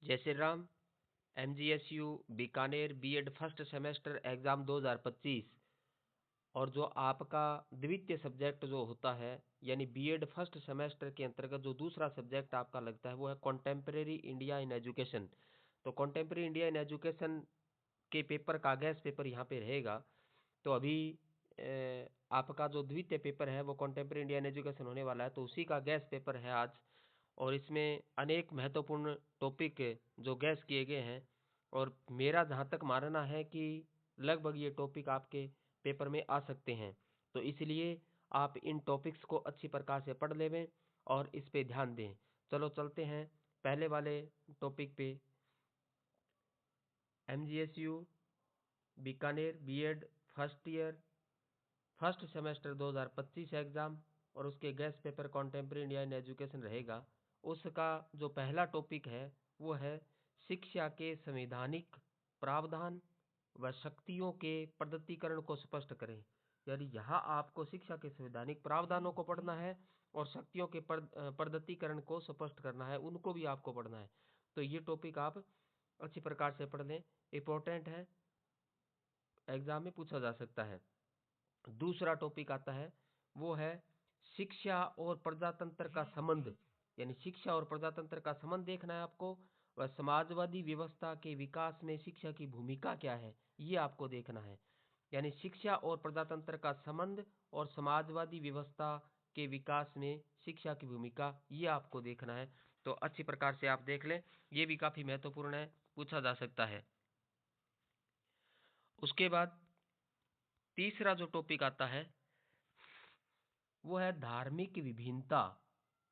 जय Shri Ram. MGSU Bikaner BEd first semester exam 2025 और जो आपका द्वितीय सब्जेक्ट जो होता है यानी बीएड फर्स्ट सेमेस्टर के अंतर्गत जो दूसरा सब्जेक्ट आपका लगता है वो है कॉन्टेम्परेरी इंडिया इन एजुकेशन। तो कॉन्टेम्परेरी इंडिया इन एजुकेशन के पेपर का गैस पेपर यहाँ पे रहेगा। तो अभी आपका जो द्वितीय पेपर है वो कॉन्टेम्परेरी इंडिया इन एजुकेशन होने वाला है, तो उसी का गैस पेपर है आज। और इसमें अनेक महत्वपूर्ण टॉपिक जो गैस किए गए हैं और मेरा जहाँ तक मानना है कि लगभग ये टॉपिक आपके पेपर में आ सकते हैं। तो इसलिए आप इन टॉपिक्स को अच्छी प्रकार से पढ़ लेवें और इस पे ध्यान दें। चलो चलते हैं पहले वाले टॉपिक पे। MGSU Bikaner BEd first year first semester 2025 exam और उसके guess paper contemporary India in education रहेगा। उसका जो पहला टॉपिक है वो है शिक्षा के संवैधानिक प्रावधान व शक्तियों के प्रगटीकरण को स्पष्ट करें। यानी यहाँ आपको शिक्षा के संवैधानिक प्रावधानों को पढ़ना है और शक्तियों के प्रगटीकरण को स्पष्ट करना है, उनको भी आपको पढ़ना है। तो ये टॉपिक आप अच्छी प्रकार से पढ़ लें, इम्पोर्टेंट है, एग्जाम में पूछा जा सकता है। दूसरा टॉपिक आता है वो है शिक्षा और प्रजातंत्र का संबंध। यानी शिक्षा और प्रजातंत्र का संबंध देखना है आपको, वह समाजवादी व्यवस्था के विकास में शिक्षा की भूमिका क्या है ये आपको देखना है। यानी शिक्षा और प्रजातंत्र का संबंध और समाजवादी व्यवस्था के विकास में शिक्षा की भूमिका ये आपको देखना है। तो अच्छी प्रकार से आप देख लें, ये भी काफी महत्वपूर्ण है, पूछा जा सकता है। उसके बाद तीसरा जो टॉपिक आता है वो है धार्मिक विभिन्नता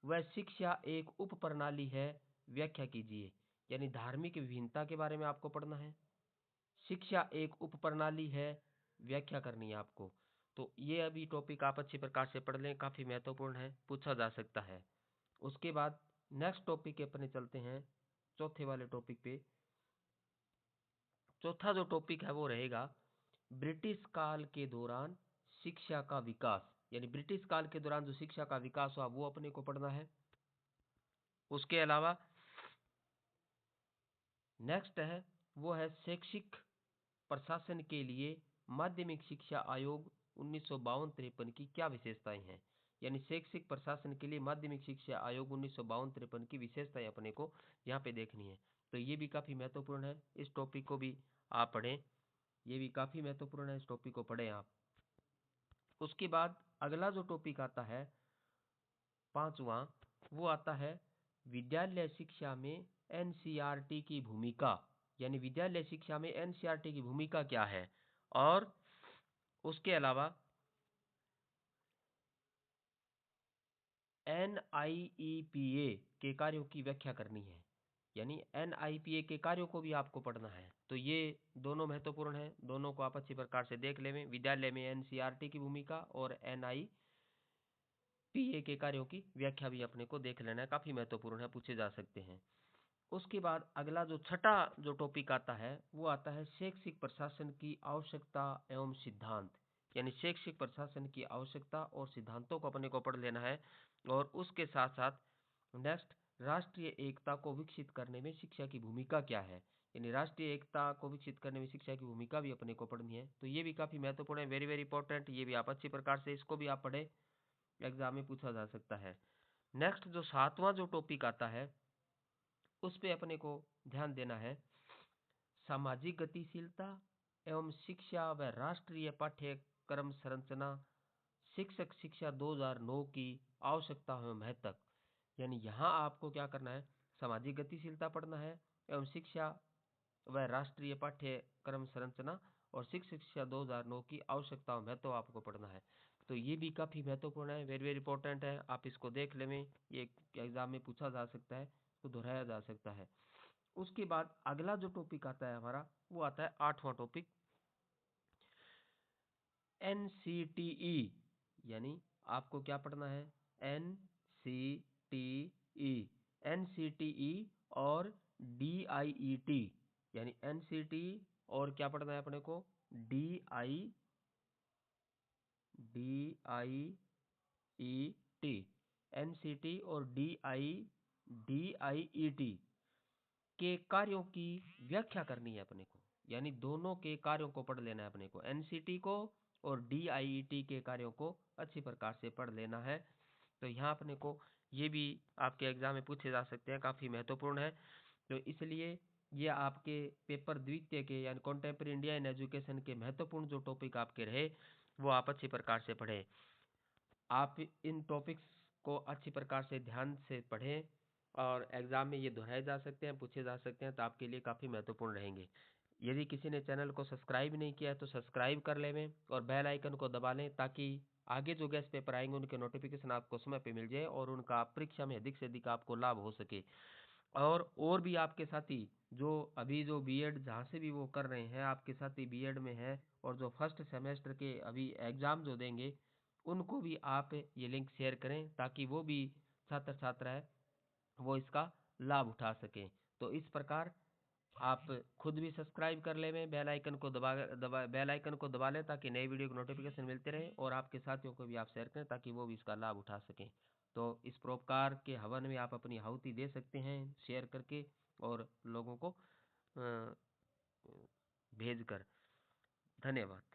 वह शिक्षा एक उप प्रणाली है, व्याख्या कीजिए। यानी धार्मिक विभिन्नता के बारे में आपको पढ़ना है। शिक्षा एक उप प्रणाली है, व्याख्या करनी है आपको। तो ये अभी टॉपिक आप अच्छी प्रकार से पढ़ लें, काफी महत्वपूर्ण है, पूछा जा सकता है। उसके बाद नेक्स्ट टॉपिक के अपने चलते हैं चौथे वाले टॉपिक पे। चौथा जो टॉपिक है वो रहेगा ब्रिटिश काल के दौरान शिक्षा का विकास। यानी ब्रिटिश काल के दौरान जो शिक्षा का विकास हुआ वो अपने को पढ़ना है। उसके अलावा नेक्स्ट है वो है शैक्षिक प्रशासन के लिए माध्यमिक शिक्षा आयोग 1952-53 की क्या विशेषताएं हैं। यानी शैक्षिक प्रशासन के लिए माध्यमिक शिक्षा आयोग 1952-53 की विशेषताएं अपने को यहाँ पे देखनी है। तो ये भी काफी महत्वपूर्ण है, इस टॉपिक को भी आप पढ़ें, ये भी काफी महत्वपूर्ण है, इस टॉपिक को पढ़ें आप। उसके बाद अगला जो टॉपिक आता है पांचवा वो आता है विद्यालय शिक्षा में एनसीईआरटी की भूमिका। यानी विद्यालय शिक्षा में एनसीईआरटी की भूमिका क्या है। और उसके अलावा एनआईईपीए के कार्यों की व्याख्या करनी है। यानी एनआईपीए के कार्यों को भी आपको पढ़ना है। तो ये दोनों महत्वपूर्ण है, दोनों को आप अच्छी प्रकार से देख लें। विद्यालय में एनसीईआरटी की भूमिका और एनआईपीए के कार्यों की व्याख्या भी अपने को देख लेना है, काफी महत्वपूर्ण है, पूछे जा सकते हैं। उसके बाद अगला जो छठा जो टॉपिक आता है वो आता है शैक्षिक प्रशासन की आवश्यकता एवं सिद्धांत। यानी शैक्षिक प्रशासन की आवश्यकता और सिद्धांतों को अपने को पढ़ लेना है। और उसके साथ साथ नेक्स्ट राष्ट्रीय एकता को विकसित करने में शिक्षा की भूमिका क्या है। यानी राष्ट्रीय एकता को विकसित करने में शिक्षा की भूमिका भी अपने को पढ़नी है। तो ये भी काफी महत्वपूर्ण है, वेरी वेरी इंपॉर्टेंट। ये भी आप अच्छी प्रकार से इसको भी आप पढ़े, एग्जाम में पूछा जा सकता है। नेक्स्ट जो सातवां जो टॉपिक आता है उस पे अपने को ध्यान देना है सामाजिक गतिशीलता एवं शिक्षा व राष्ट्रीय पाठ्यक्रम संरचना शिक्षक शिक्षा 2009 की आवश्यकता एवं महत्व। यानी यहाँ आपको क्या करना है, सामाजिक गतिशीलता पढ़ना है एवं शिक्षा व राष्ट्रीय पाठ्यक्रम संरचना और शिक्षक शिक्षा 2009 की आवश्यकता एवं महत्व आपको पढ़ना है। तो ये भी काफी महत्वपूर्ण है, वेरी वेरी इंपॉर्टेंट है, आप इसको देख लें, ये एग्जाम में पूछा जा सकता है, तो दोहराया जा सकता है। उसके बाद अगला जो टॉपिक आता है हमारा वो आता है आठवां टॉपिक एनसीटीई। यानी आपको क्या पढ़ना है, एनसीटीई, एनसीटीई और डीआईईटी। यानी एनसीटीई और क्या पढ़ना है अपने को, डीआईईटी, एनसीटी और डीआईईटी के कार्यों की व्याख्या करनी है अपने को, यानी दोनों के कार्यों को पढ़ लेना है अपने को, एनसीटी को और डीआईईटी के कार्यों को अच्छी प्रकार से पढ़ लेना है। तो यहाँ अपने को ये भी आपके एग्जाम में पूछे जा सकते हैं, काफ़ी महत्वपूर्ण है। तो इसलिए ये आपके पेपर द्वितीय के यानी कॉन्टेम्प्रेरी इंडिया इन एजुकेशन के महत्वपूर्ण जो टॉपिक आपके रहे वो आप अच्छी प्रकार से पढ़ें। आप इन टॉपिक्स को अच्छी प्रकार से ध्यान से पढ़ें और एग्जाम में ये दोहराए जा सकते हैं, पूछे जा सकते हैं, तो आपके लिए काफ़ी महत्वपूर्ण रहेंगे। यदि किसी ने चैनल को सब्सक्राइब नहीं किया है तो सब्सक्राइब कर लें और बेल आइकन को दबा लें, ताकि आगे जो गेस्ट पेपर आएंगे उनके नोटिफिकेशन आपको समय पे मिल जाए और उनका परीक्षा में अधिक से अधिक आपको लाभ हो सके। और भी आपके साथी जो अभी जो बीएड जहाँ से भी वो कर रहे हैं, आपके साथी बीएड में हैं और जो फर्स्ट सेमेस्टर के अभी एग्ज़ाम जो देंगे, उनको भी आप ये लिंक शेयर करें ताकि वो भी छात्र छात्रा है वो इसका लाभ उठा सकें। तो इस प्रकार आप खुद भी सब्सक्राइब कर लें, बेल आइकन को दबा लें ताकि नई वीडियो की नोटिफिकेशन मिलते रहे और आपके साथियों को भी आप शेयर करें ताकि वो भी इसका लाभ उठा सकें। तो इस परोपकार के हवन में आप अपनी आहुति दे सकते हैं शेयर करके और लोगों को भेज कर। धन्यवाद।